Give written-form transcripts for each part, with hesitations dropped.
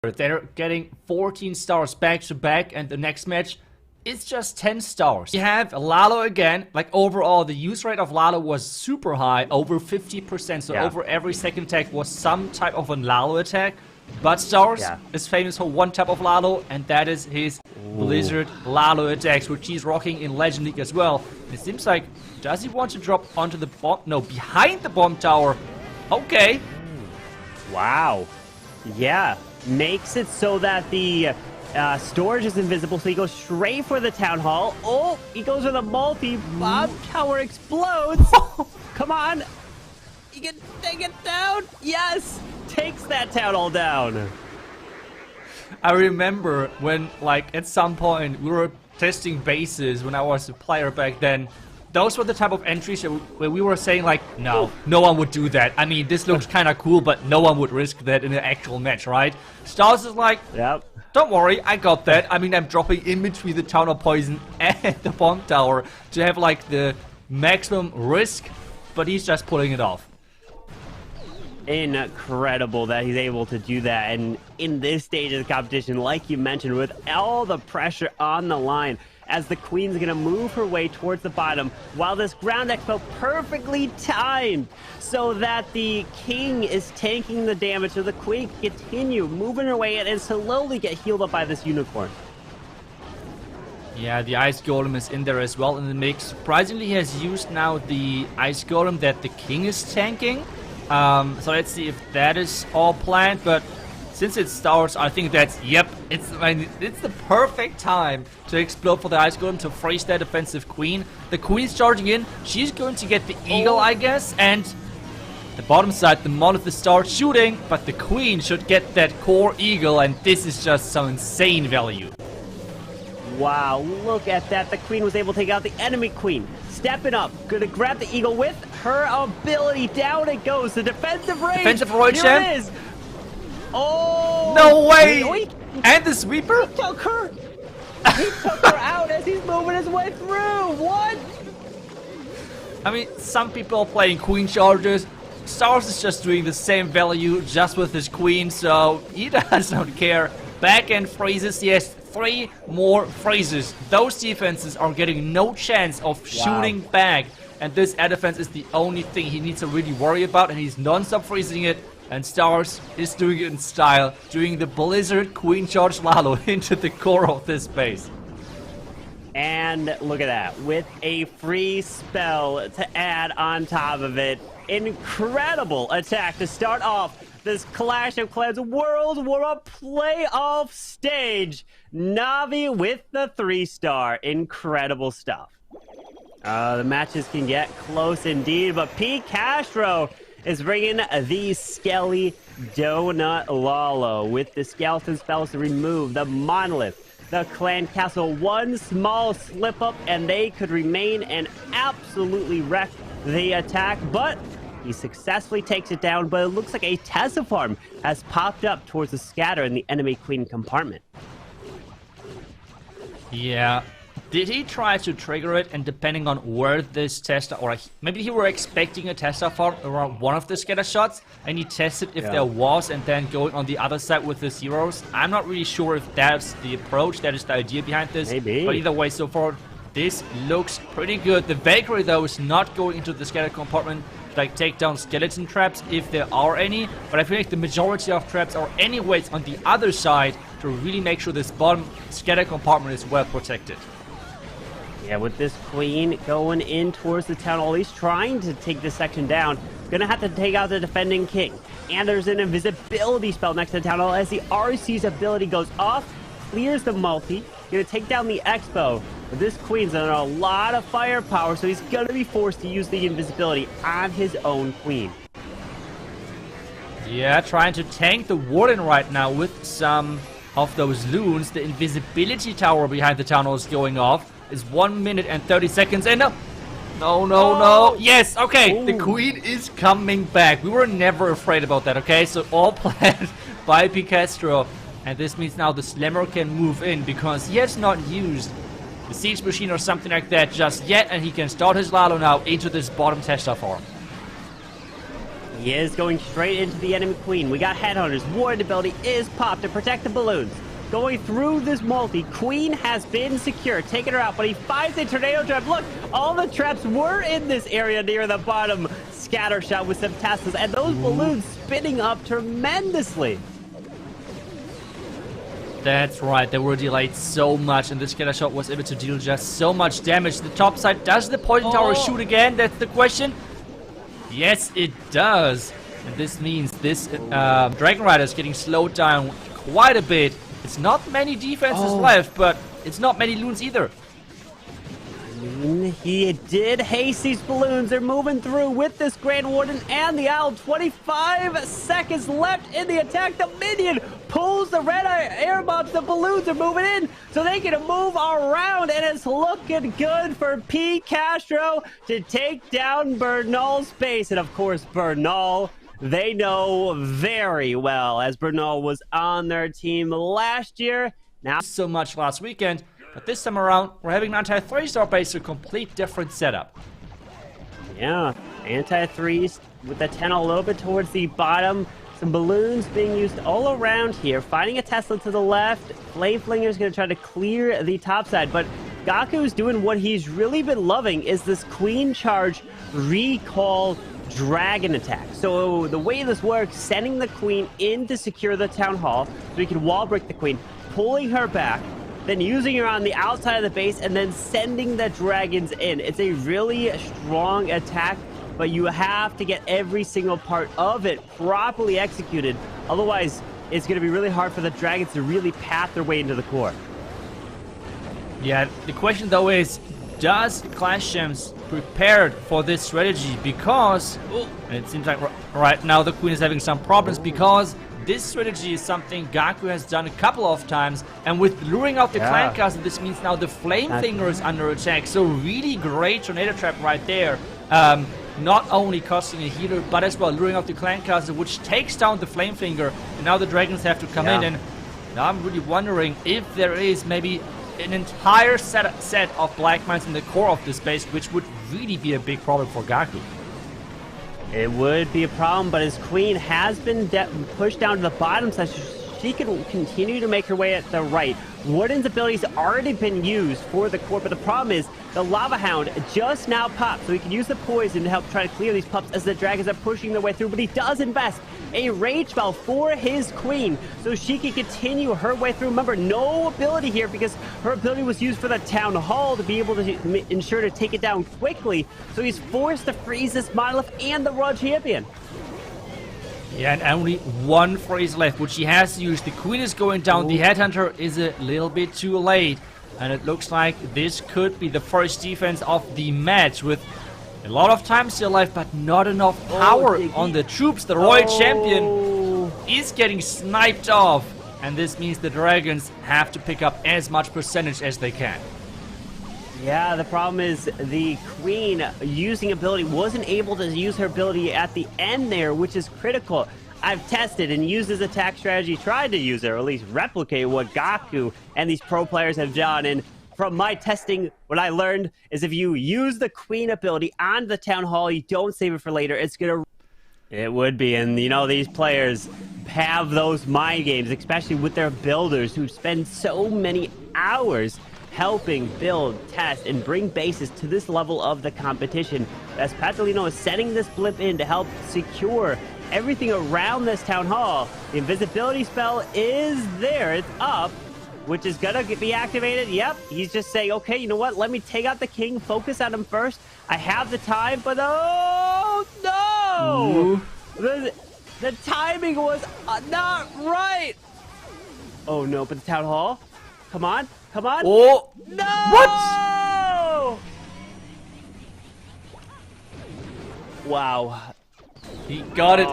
They're getting 14 stars back to back, and the next match is just 10 stars. You have Lalo again. Like overall, the use rate of Lalo was super high, over 50%. So over every second attack was some type of a Lalo attack. But Stars is famous for one type of Lalo, and that is his Blizzard Lalo attacks, which he's rocking in Legend League as well. It seems like, does he want to drop onto the bomb? No, behind the bomb tower. Okay. Wow. Yeah. Makes it so that the storage is invisible, so he goes straight for the Town Hall. Oh, he goes for the multi. Bomb tower explodes. Come on. You can take it down. Yes. Takes that Town Hall down. I remember when, like, at some point we were testing bases when I was a player back then. Those were the type of entries where we were saying, like, no one would do that. I mean, this looks kind of cool, but no one would risk that in an actual match, right? Stars is like, don't worry, I got that. I mean, I'm dropping in between the Town Hall Poison and the bomb tower to have, like, the maximum risk, but he's just pulling it off. Incredible that he's able to do that, and in this stage of the competition, like you mentioned, with all the pressure on the line, as the Queen's gonna move her way towards the bottom, while this ground expo perfectly timed so that the King is tanking the damage, so the Queen can continue moving her way in and slowly get healed up by this Unicorn. Yeah, the Ice Golem is in there as well in the mix. Surprisingly, he has used now the Ice Golem that the King is tanking. So let's see if that is all planned, but since it Stars, I think that's, it's the perfect time to explode for the Ice Golem to freeze that defensive Queen. The Queen's charging in, she's going to get the Eagle, I guess, and the bottom side, the Monolith starts shooting, but the Queen should get that core Eagle, and this is just some insane value. Wow, look at that. The Queen was able to take out the enemy Queen. Stepping up, gonna grab the Eagle with her ability. Down it goes. The defensive range. Defensive Roy Here Champ. it is. Oh! No way! And the sweeper? He took her. He took her out as he's moving his way through. What? I mean, some people are playing Queen charges. Stars is just doing the same value, just with his Queen, so he does not care. Backhand freezes, yes. 3 more phrases. Those defenses are getting no chance of shooting back, and this air defense is the only thing he needs to really worry about, and he's non-stop freezing it, and Stars is doing it in style, doing the Blizzard Queen Charge Lalo into the core of this base. And look at that, with a free spell to add on top of it. Incredible attack to start off this Clash of Clans World War Up playoff stage. Navi with the 3-star. Incredible stuff. The matches can get close indeed, but P. Castro is bringing the Skelly Donut Lalo with the skeleton spells to remove the Monolith, the Clan Castle. One small slip up and they could remain and absolutely wreck the attack, but he successfully takes it down. But it looks like a Tesla farm has popped up towards the scatter in the enemy Queen compartment. Yeah. Did he try to trigger it, and depending on where this Tesla, or maybe he were expecting a Tesla farm around one of the scatter shots, and he tested if there was, and then going on the other side with the zeros. I'm not really sure if that's the approach, that is the idea behind this. Maybe. But either way, so far, this looks pretty good. The Valkyrie, though, is not going into the scatter compartment to, like, take down skeleton traps, if there are any. But I feel like the majority of traps are anyways on the other side to really make sure this bottom scatter compartment is well protected. Yeah, with this Queen going in towards the Town Hall, he's trying to take this section down. Gonna have to take out the defending King. And there's an invisibility spell next to the Town Hall as the RC's ability goes off, clears the multi. Gonna take down the Expo. But this Queen's under a lot of firepower, so he's gonna be forced to use the invisibility on his own Queen. Yeah, trying to tank the Warden right now with some of those loons. The invisibility tower behind the Town Hall is going off. Is 1 minute and 30 seconds, and no. Yes, okay, the Queen is coming back. We were never afraid about that, okay? So all planned by P. Castro, and this means now the Slammer can move in because he has not used the Siege Machine or something like that just yet, and he can start his Lalo now into this bottom Tesla farm. He is going straight into the enemy queen. We got headhunters. Ward ability is popped to protect the balloons. Going through this multi, queen has been secure, taking her out, but he finds a tornado trap. Look, all the traps were in this area near the bottom. Scatter shot with some Teslas, and those balloons spinning up tremendously. That's right, they were delayed so much, and this scatter shot was able to deal just so much damage. The top side, does the poison tower shoot again? That's the question. Yes, it does. And this means this Dragon Rider is getting slowed down quite a bit. It's not many defenses left, but it's not many loons either. He did haste these balloons. They're moving through with this Grand Warden and the Owl. 25 seconds left in the attack. The minion pulls the red air bombs. The balloons are moving in, so they can move around, and it's looking good for P. Castro to take down Bernal's base. And of course, Bernal, they know very well, as Bernal was on their team last year. Now, so much last weekend, but this time around, we're having an anti-3-star base, a complete different setup. Yeah, anti-3s with the 10 a little bit towards the bottom. Some balloons being used all around here. Finding a Tesla to the left. Flame Flinger is going to try to clear the top side, but Gaku's doing what he's really been loving is this Queen Charge recall dragon attack. So the way this works, sending the queen in to secure the town hall so we can wall break the queen, pulling her back, then using her on the outside of the base, and then sending the dragons in. It's a really strong attack, but you have to get every single part of it properly executed. Otherwise, it's going to be really hard for the dragons to really path their way into the core. Yeah, the question though is, does Clash Champs prepared for this strategy? Because it seems like right now the queen is having some problems, because this strategy is something Gaku has done a couple of times, and with luring out the clan castle, this means now the flame finger is under attack. So really great tornado trap right there. Not only costing a healer, but as well luring out the clan castle, which takes down the flame finger, and now the dragons have to come in. And now I'm really wondering if there is maybe an entire set of black mines in the core of this base, which would really be a big problem for Gaku. It would be a problem, but his queen has been pushed down to the bottom so she can continue to make her way at the right. Warden's abilities have already been used for the core, but the problem is the Lava Hound just now popped, so he can use the poison to help try to clear these pups as the dragons are pushing their way through, but he does invest a rage spell for his queen so she can continue her way through. Remember, no ability here because her ability was used for the town hall to be able to ensure to take it down quickly, so he's forced to freeze this monolith and the world champion. Yeah, and only one freeze left, which he has used. The queen is going down. The headhunter is a little bit too late, and it looks like this could be the first defense of the match, with a lot of time still left, but not enough power on the troops. The royal champion is getting sniped off, and this means the dragons have to pick up as much percentage as they can. Yeah, the problem is the queen using ability wasn't able to use her ability at the end there, which is critical. I've tested and used his attack strategy, tried to use it, or at least replicate what Gaku and these pro players have done. And from my testing, what I learned is if you use the queen ability on the town hall, you don't save it for later, it's gonna... It would be, and you know, these players have those mind games, especially with their builders who spend so many hours helping build, test, and bring bases to this level of the competition. As Patalino is setting this blip in to help secure everything around this town hall, the invisibility spell is there. It's up, which is gonna be activated. Yep, he's just saying, okay, you know what? Let me take out the king, focus on him first. I have the time, but oh no! The timing was not right. Oh no, but the town hall? Come on. Come on. Oh! No! What? Wow. He got it.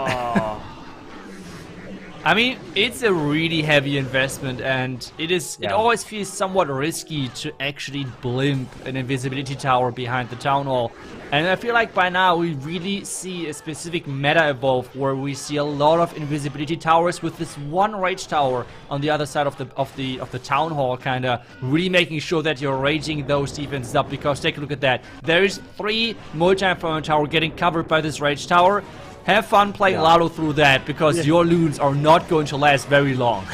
I mean, it's a really heavy investment, and it always feels somewhat risky to actually blimp an invisibility tower behind the town hall. And I feel like by now we really see a specific meta evolve where we see a lot of invisibility towers with this one rage tower on the other side of the town hall, kinda really making sure that you're raging those defenses up. Because take a look at that. There is 3 multi-infernal tower getting covered by this rage tower. have fun playing Lalo through that, because your loons are not going to last very long.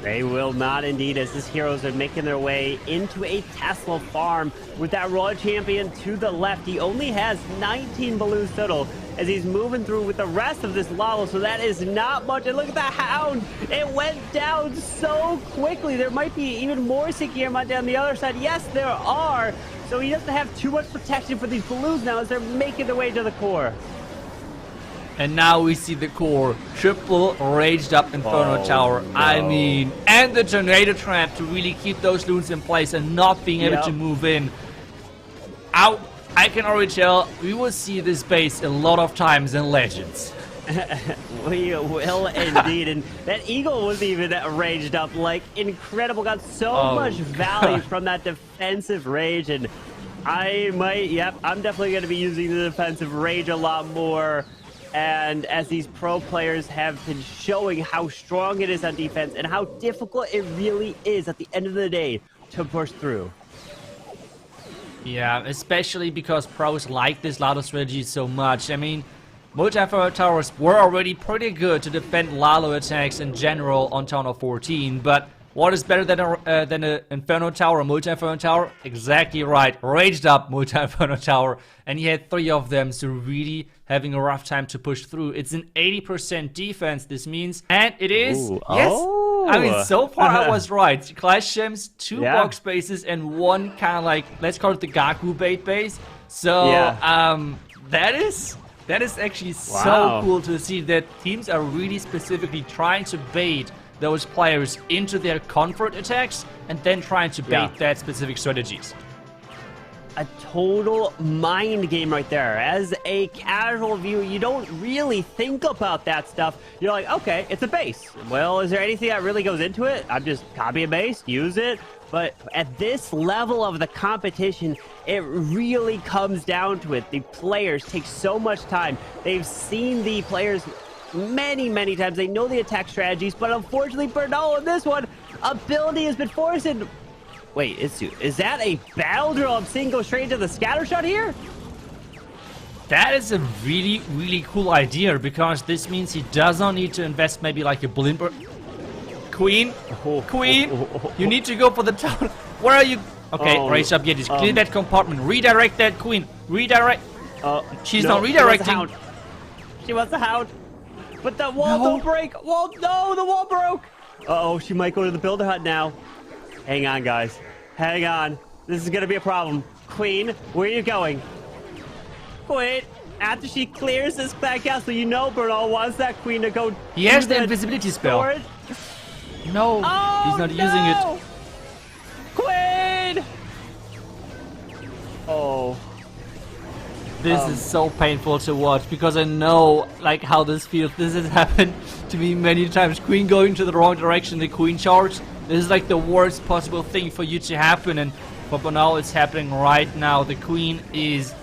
They will not indeed, as his heroes are making their way into a Tesla farm with that Royal Champion to the left. He only has 19 balloons total as he's moving through with the rest of this Lalo, so that is not much. And look at the Hound. It went down so quickly. There might be even more Sekirama on the other side. Yes, there are. So he doesn't have too much protection for these balloons now as they're making their way to the core. And now we see the core triple raged up Inferno Tower. No. I mean, and the tornado trap to really keep those loons in place and not being able to move in. I can already tell we will see this base a lot of times in Legends. We will indeed. And that Eagle was even raged up like incredible. Got so much value from that defensive rage. And I'm definitely going to be using the defensive rage a lot more. And as these pro players have been showing how strong it is on defense and how difficult it really is at the end of the day to push through. Yeah, especially because pros like this Lalo strategy so much. I mean, multi-Inferno towers were already pretty good to defend Lalo attacks in general on Town of 14, but what is better than an Inferno Tower, a multi-Inferno Tower? Exactly right, raged up multi-Inferno Tower, and he had 3 of them, so really having a rough time to push through. It's an 80% defense, this means, and it is, I mean, so far I was right. Clash Gems, 2 box bases, and 1 kind of like, let's call it the Gaku bait base. So, that is actually so cool to see that teams are really specifically trying to bait those players into their comfort attacks and then trying to bait that specific strategies. A total mind game right there. As a casual viewer, you don't really think about that stuff. You're like, okay, it's a base. Well, is there anything that really goes into it? I'm just copy a base, use it. But at this level of the competition, it really comes down to it. The players take so much time. They've seen the players many times. They know the attack strategies, but unfortunately Bernal in this one, ability has been forced in. Wait, is that a battle drill I'm seeing go straight into the scatter shot here? That is a really cool idea, because this means he does not need to invest maybe like a blimper. Queen, you need to go for the tower. Where are you? Okay, raise up, just clear that compartment, redirect that Queen, redirect. She's not redirecting. She wants the Hound. But the wall don't break. Wall, no, the wall broke. Uh-oh, she might go to the builder hut now. Hang on, guys. Hang on. This is going to be a problem. Queen, where are you going? Queen, after she clears this back out, so you know Bernal wants that Queen to go. He has the invisibility spell. No, he's not using it. Queen! Oh. This is so painful to watch, because I know like how this feels. This has happened to me many times. Queen going to the wrong direction, the Queen charge. This is like the worst possible thing for you to happen, and for Bernal it's happening right now. The Queen is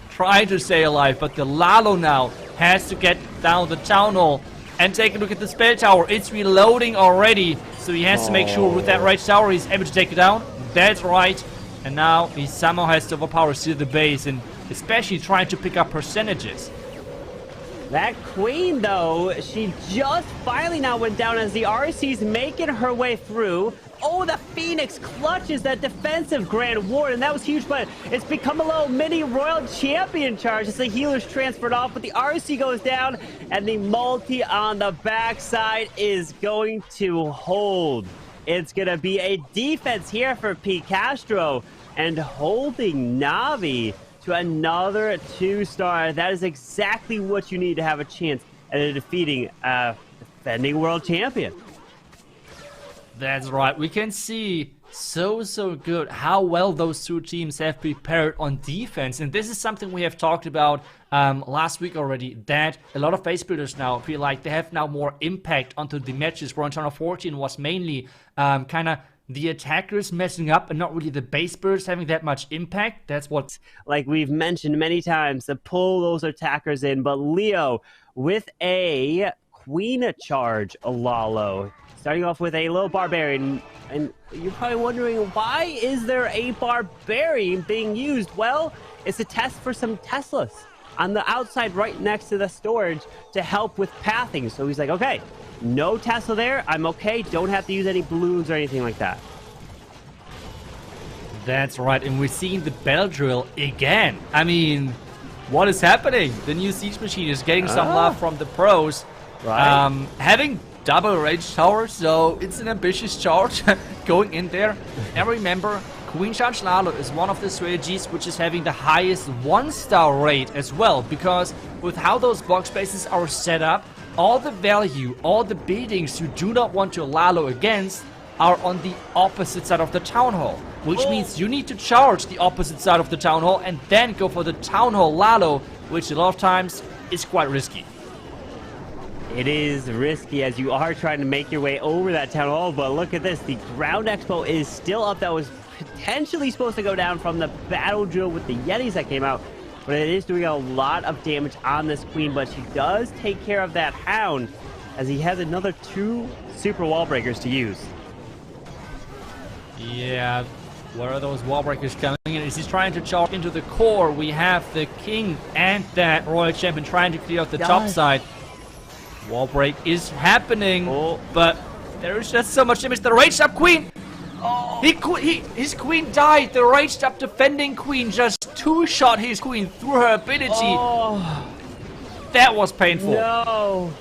trying to stay alive, but the Lalo now has to get down the town hall and take a look at the spell tower. It's reloading already, so he has to make sure with that right tower he's able to take it down. That's right. And now he somehow has to overpower still the base, and especially trying to pick up percentages. That Queen, though, she just finally now went down as the RC's making her way through. Oh, the Phoenix clutches that defensive Grand Ward, and that was huge, but it's become a little mini Royal Champion charge as the healers transferred off, but the RC goes down, and the multi on the backside is going to hold. It's going to be a defense here for P. Castro, and holding Navi to another 2-star. That is exactly what you need to have a chance at defeating a defending world champion. That's right. We can see so good how well those two teams have prepared on defense, and this is something we have talked about last week already, that a lot of base builders now feel like they have now more impact onto the matches, where on Town of 14 was mainly kind of the attackers messing up and not really the base builders having that much impact. That's what, like we've mentioned many times, to pull those attackers in. But Leo with a Queen charge Lalo, starting off with a little barbarian. And you're probably wondering, why is there a barbarian being used? Well, it's a test for some Teslas. on the outside right next to the storage to help with pathing. So he's like, okay, no Tesla there. I'm okay. Don't have to use any balloons or anything like that. That's right, and we're seeing the battle drill again. I mean, what is happening? The new siege machine is getting some love from the pros. Right. Having double range tower, so it's an ambitious charge going in there. And remember, Queen Charge Lalo is one of the strategies which is having the highest 1-star rate as well, because with how those box spaces are set up, all the value, all the buildings you do not want to Lalo against are on the opposite side of the town hall, which means you need to charge the opposite side of the town hall and then go for the town hall Lalo, which a lot of times is quite risky. It is risky as you are trying to make your way over that town hall, but look at this. The ground expo is still up. That was potentially supposed to go down from the battle drill with the Yetis that came out, but it is doing a lot of damage on this queen, but she does take care of that hound as he has another 2 super wall breakers to use. Yeah, where are those wall breakers coming in? Is he trying to charge into the core? We have the king and that royal champion trying to clear out the top side. Wall break is happening, but there is just so much damage. The raged up queen! His queen died. The raged up defending queen just 2-shot his queen through her ability. That was painful. No.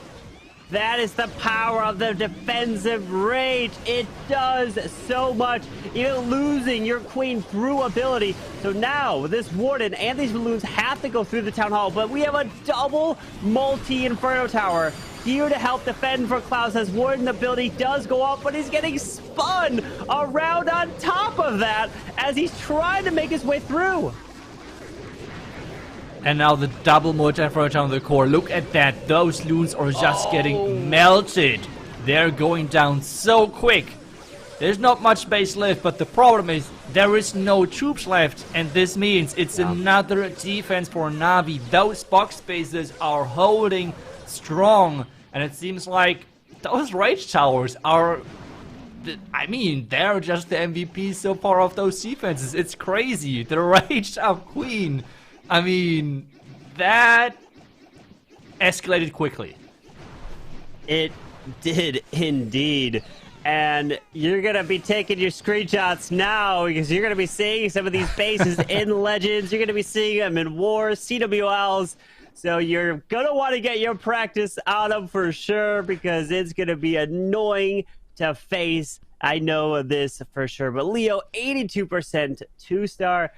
That is the power of the defensive rage. It does so much. Even losing your queen through ability. So now this warden and these balloons have to go through the town hall, but we have a double multi-inferno tower here to help defend for Klaus as warden ability does go up, but he's getting spun around on top of that as he's trying to make his way through. And now the double multi-inferno tower on the core. Look at that. Those loons are just getting melted. They're going down so quick. There's not much base left, but the problem is there is no troops left. And this means it's another defense for Navi. Those box spaces are holding strong. And it seems like those rage towers are... I mean, they're just the MVP so far of those defenses. It's crazy. The raged up queen... I mean, that escalated quickly. It did indeed. And you're going to be taking your screenshots now because you're going to be seeing some of these bases in Legends. You're going to be seeing them in Wars, CWLs. So you're going to want to get your practice on them for sure because it's going to be annoying to face. I know this for sure. But Leo, 82% 2-star.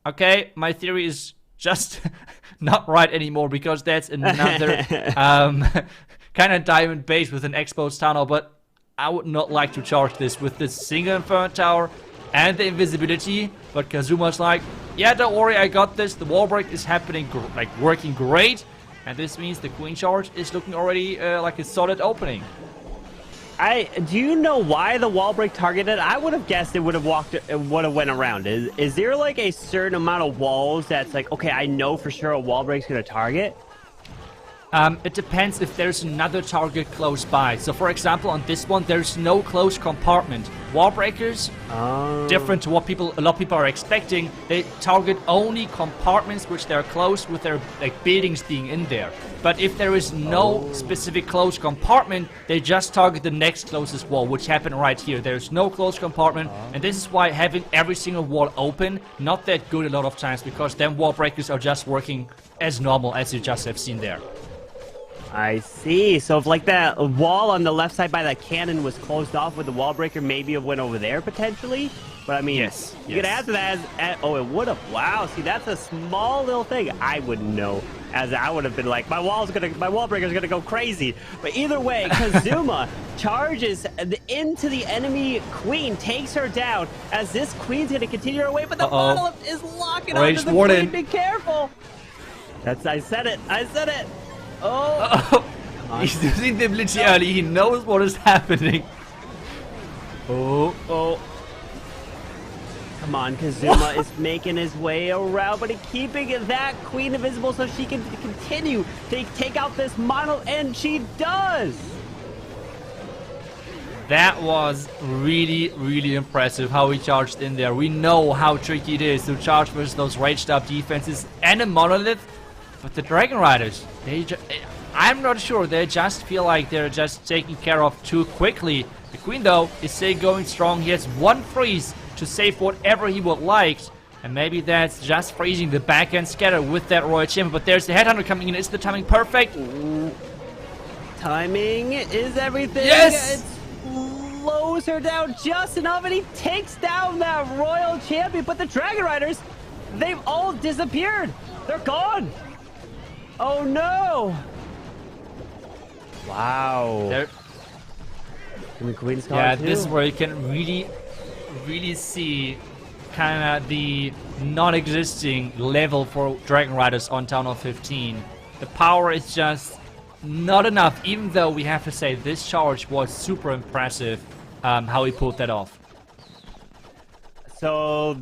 Okay, my theory is just not right anymore because that's another kind of diamond base with an exposed tunnel, but I would not like to charge this with the single inferno tower and the invisibility, but Kazuma's like, yeah, don't worry, I got this. The wall break is happening, working great, and this means the queen charge is looking already like a solid opening. Do you know why the wall break targeted? I would have guessed it would have went around. Is there like a certain amount of walls that's like, okay, I know for sure a wall break's gonna target? It depends if there's another target close by. So for example, on this one, there's no close compartment. Wall breakers, different to what a lot of people are expecting. They target only compartments which they're close with their buildings being in there. But if there is no specific close compartment, they just target the next closest wall, which happened right here. There's no close compartment, and this is why having every single wall open, not that good a lot of times, because then wall breakers are just working as normal as you just have seen there. I see. So if like that wall on the left side by that cannon was closed off with the wall breaker, maybe it went over there potentially. But I mean, you could add to that oh, it would have. Wow. See, that's a small little thing. I wouldn't know, as I would have been like, my wall breaker's gonna go crazy. But either way, Kazuma charges into the enemy queen, takes her down as this queen's gonna continue her way, but the monolith is locking onto the queen. Be careful. I said it. Oh! He's using the ability early. He knows what is happening. Oh. Come on, Kazuma is making his way around, but he's keeping that queen invisible so she can continue to take out this monolith, and she does! That was really, really impressive how he charged in there. We know how tricky it is to charge versus those raged up defenses and a monolith. But the Dragon Riders, I'm not sure. They just feel like they're just taken care of too quickly. The Queen, though, is still going strong. He has one freeze to save whatever he would like. And maybe that's just freezing the backhand scatter with that Royal Chamber. But there's the Headhunter coming in. Is the timing perfect? Timing is everything. Yes! It slows her down just enough, and he takes down that Royal Champion. But the Dragon Riders, they've all disappeared. They're gone. Oh, no. Wow. And the Queen's gone, yeah, too. this is where you can really see kind of the non-existing level for Dragon Riders on Town Hall 15. The power is just not enough, even though we have to say this charge was super impressive, how he pulled that off. So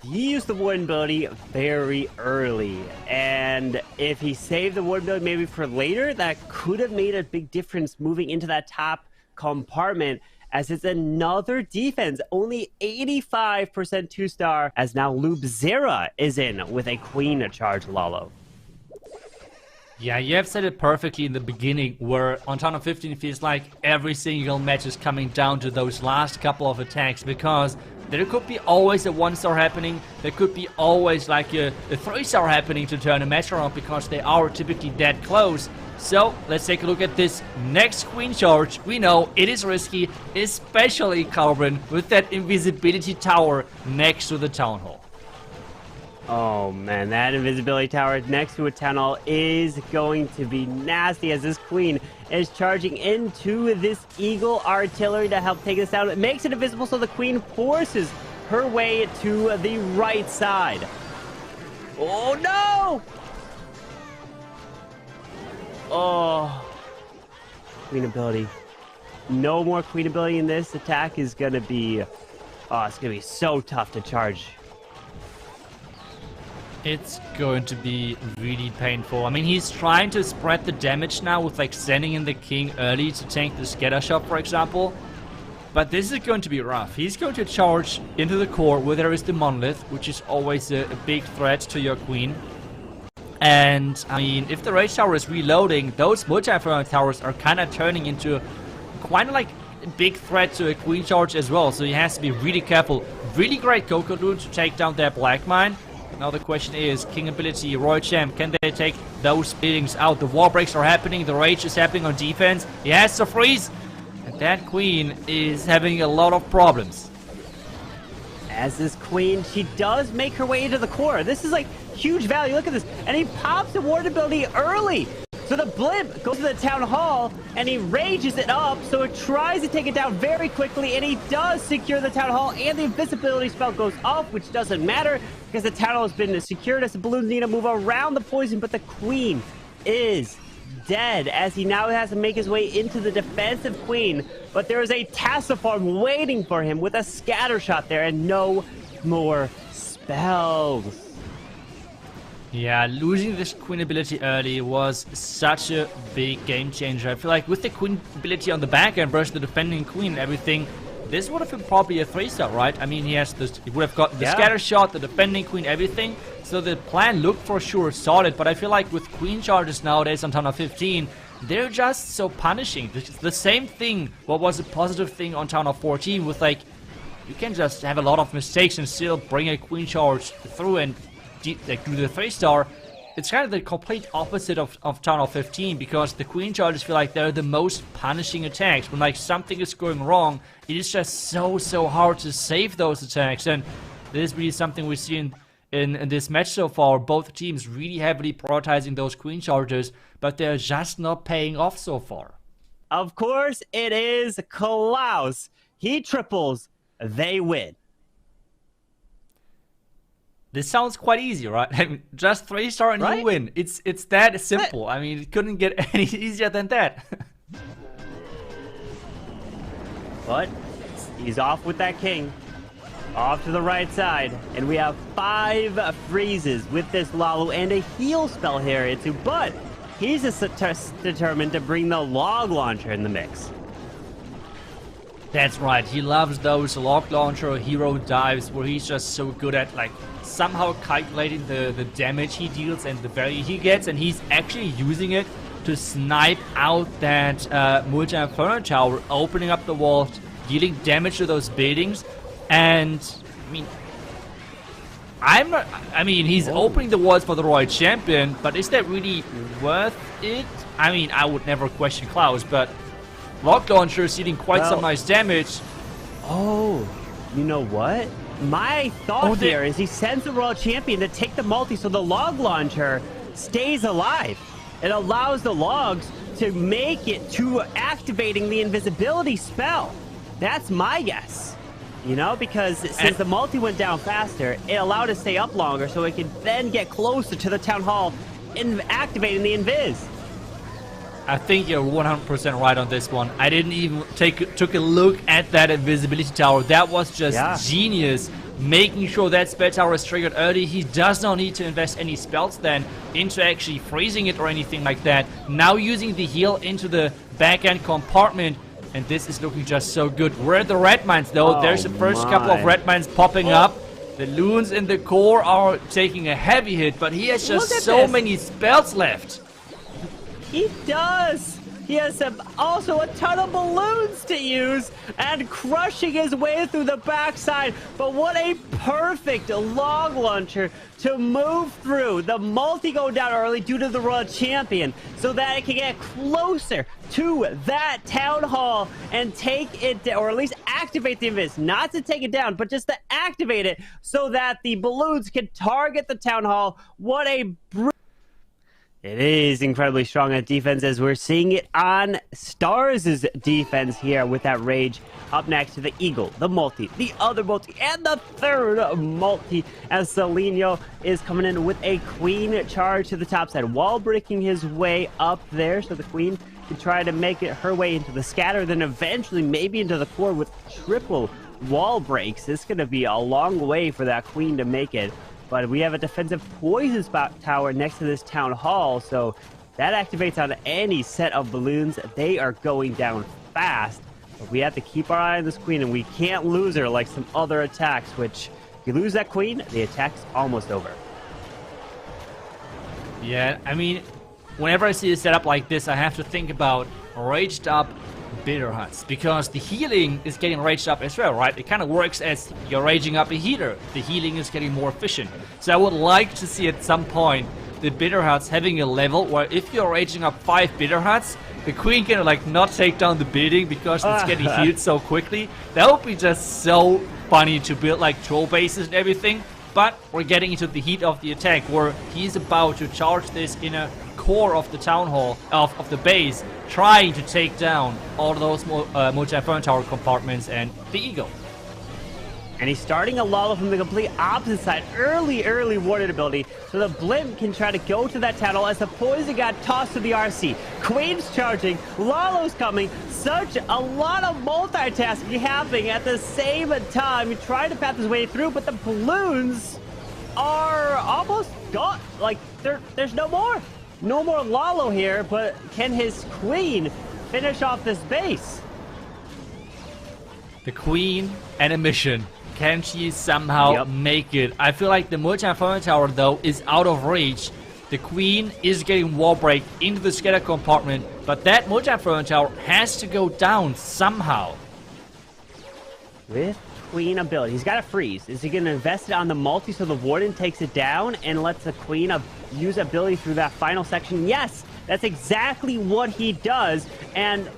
he used the Warden ability very early, and if he saved the Warden ability maybe for later, that could have made a big difference moving into that top compartment, as it's another defense. Only 85% 2-star, as now Lube Zera is in with a Queen to charge Lalo. Yeah, you have said it perfectly in the beginning, where on Town Hall 15 it feels like every single match is coming down to those last couple of attacks, because there could be always a 1-star happening, there could be always like a 3-star happening to turn a match around, because they are typically that close. So, let's take a look at this next Queen charge. We know it is risky, especially Carbon, with that invisibility tower next to the Town Hall. Oh man, that invisibility tower next to a Town Hall is going to be nasty, as this Queen is charging into this Eagle artillery to help take this down. It makes it invisible, so the Queen forces her way to the right side. Oh no! Oh, Queen ability. No more Queen ability in this attack is gonna be, oh, it's gonna be so tough to charge. It's going to be really painful. I mean, he's trying to spread the damage now with like sending in the King early to tank the scatter shot, for example. But this is going to be rough. He's going to charge into the core where there is the Monolith, which is always a big threat to your Queen. And, I mean, if the Rage Tower is reloading, those multi-inferno towers are kind of turning into quite like a big threat to a Queen charge as well. So he has to be really careful. Really great Coco Rune to take down that Black Mine. Now the question is, King ability, Royal Champ, can they take those buildings out? The wall breaks are happening, the Rage is happening on defense. He has to freeze. And that Queen is having a lot of problems. As this Queen, she does make her way into the core. This is like huge value. Look at this. And he pops the ward ability early. So the blimp goes to the Town Hall and he rages it up. So it tries to take it down very quickly. And he does secure the Town Hall, and the invisibility spell goes off, which doesn't matter because the Town Hall has been secured as the balloons need to move around the poison. But the Queen is dead, as he now has to make his way into the defensive Queen. But there is a Tassiform waiting for him with a scatter shot there and no more spells. Yeah, losing this Queen ability early was such a big game changer. I feel like with the Queen ability on the back end versus the defending Queen and everything, this would have been probably a 3-star, right? I mean, he would have got the scatter shot, the defending Queen, everything. So the plan looked for sure solid, but I feel like with Queen charges nowadays on Town Hall 15, they're just so punishing. The same thing, what was a positive thing on Town Hall 14 with like, you can just have a lot of mistakes and still bring a Queen charge through and like do the 3-star. It's kind of the complete opposite of Town Hall 15, because the Queen charges feel like they're the most punishing attacks. When like something is going wrong, it is just so hard to save those attacks, and this is really something we see in this match so far. Both teams really heavily prioritizing those Queen charges, but they're just not paying off so far. Of course, it is Klaus. He triples, they win. This sounds quite easy, right? I mean, just 3-star and you win. It's that simple. I mean, it couldn't get any easier than that. But he's off with that King. Off to the right side. And we have 5 freezes with this Lalo and a heal spell here into. But he's determined to bring the log launcher in the mix. That's right, he loves those log launcher hero dives where he's just so good at like somehow calculating the damage he deals and the value he gets, and he's actually using it to snipe out that multi-inferno tower, opening up the walls, dealing damage to those buildings. And I mean, he's opening the walls for the Royal Champion, but is that really worth it? I mean, I would never question Klaus, but log launcher is dealing quite some nice damage. Oh, you know what? My thought here is he sends the Royal Champion to take the multi so the log launcher stays alive. It allows the logs to make it to activating the invisibility spell. That's my guess. You know, because since the multi went down faster, it allowed it to stay up longer so it could then get closer to the town hall and activating the invis. I think you're 100% right on this one. I didn't even took a look at that invisibility tower. That was just genius. Making sure that spell tower is triggered early. He does not need to invest any spells then into actually freezing it or anything like that. Now using the heal into the back end compartment. And this is looking just so good. Where are the red mines though? There's the first couple of red mines popping up. The loons in the core are taking a heavy hit, but he has just so many spells left. He does! He has also a ton of balloons to use and crushing his way through the backside. But what a perfect log launcher to move through. The multi go down early due to the Royal Champion so that it can get closer to that town hall and take it, or at least activate the invis. Not to take it down, but just to activate it so that the balloons can target the town hall. What a It is incredibly strong at defense, as we're seeing it on Stars' defense here with that Rage. Up next to the Eagle, the multi, the other multi, and the third multi, as Seleno is coming in with a Queen charge to the top side, wall breaking his way up there so the Queen can try to make it her way into the scatter, then eventually maybe into the core with triple wall breaks. It's going to be a long way for that Queen to make it. But we have a defensive poison spot tower next to this town hall, so that activates on any set of balloons. They are going down fast, but we have to keep our eye on this Queen, and we can't lose her like some other attacks, which if you lose that Queen, the attack's almost over. Yeah, I mean, whenever I see a setup like this, I have to think about raged up bitter huts, because the healing is getting raged up as well, right? It kind of works as you're raging up a healer. The healing is getting more efficient. So I would like to see at some point the bitter huts having a level where if you're raging up 5 bitter huts, the Queen can like not take down the building because it's getting healed so quickly. That would be just so funny to build like troll bases and everything. But we're getting into the heat of the attack where he's about to charge this inner core of the town hall, of the base, trying to take down all of those multi-inferno tower compartments and the Eagle. And he's starting a Lalo from the complete opposite side. Early warded ability, so the Blimp can try to go to that town hall as the poison got tossed to the RC. Queen's charging, Lalo's coming. Such a lot of multitasking happening at the same time. He's trying to path his way through, but the balloons are almost gone. Like, there's no more. No more Lalo here, but can his Queen finish off this base? The Queen and a mission. Can she somehow make it? I feel like the multi-inferno tower, though, is out of reach. The Queen is getting wall break into the scatter compartment, but that multi-inferno tower has to go down somehow. With Queen ability, he's got a freeze. Is he going to invest it on the multi so the Warden takes it down and lets the Queen use ability through that final section? Yes, that's exactly what he does. And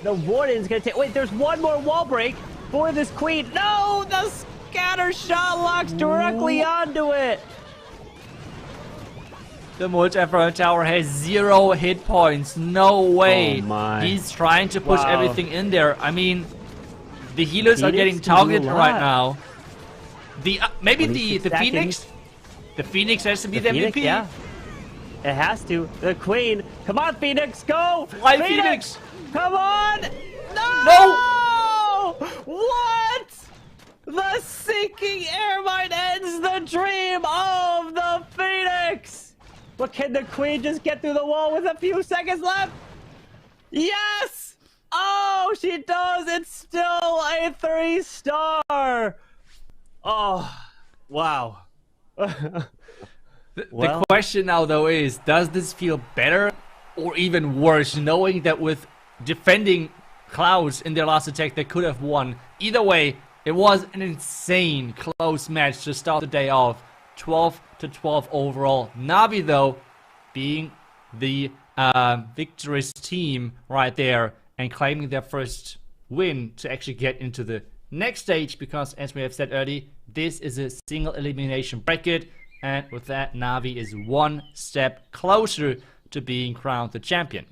the Warden's going to take... Wait, there's one more wall break for this Queen. No, the scatter shot locks directly onto it. The multi-inferno tower has 0 hit points. No way. Oh my. He's trying to push everything in there. I mean, the healers are getting targeted right now. Maybe the Phoenix? The Phoenix has to be the MVP? Yeah. It has to. The Queen. Come on, Phoenix, go! Fly, Phoenix! Come on! No! What? The sinking air mine ends the dream of the Phoenix! But can the Queen just get through the wall with a few seconds left? Yes! Oh, she does. It's still a 3-star. Oh, wow. The question now, though, is does this feel better or even worse, knowing that with defending Clouds in their last attack, they could have won? Either way, it was an insane close match to start the day off. 12-12 overall. Navi, though, being the victorious team right there and claiming their first win to actually get into the next stage, because as we have said earlier, this is a single elimination bracket, and with that, Navi is one step closer to being crowned the champion.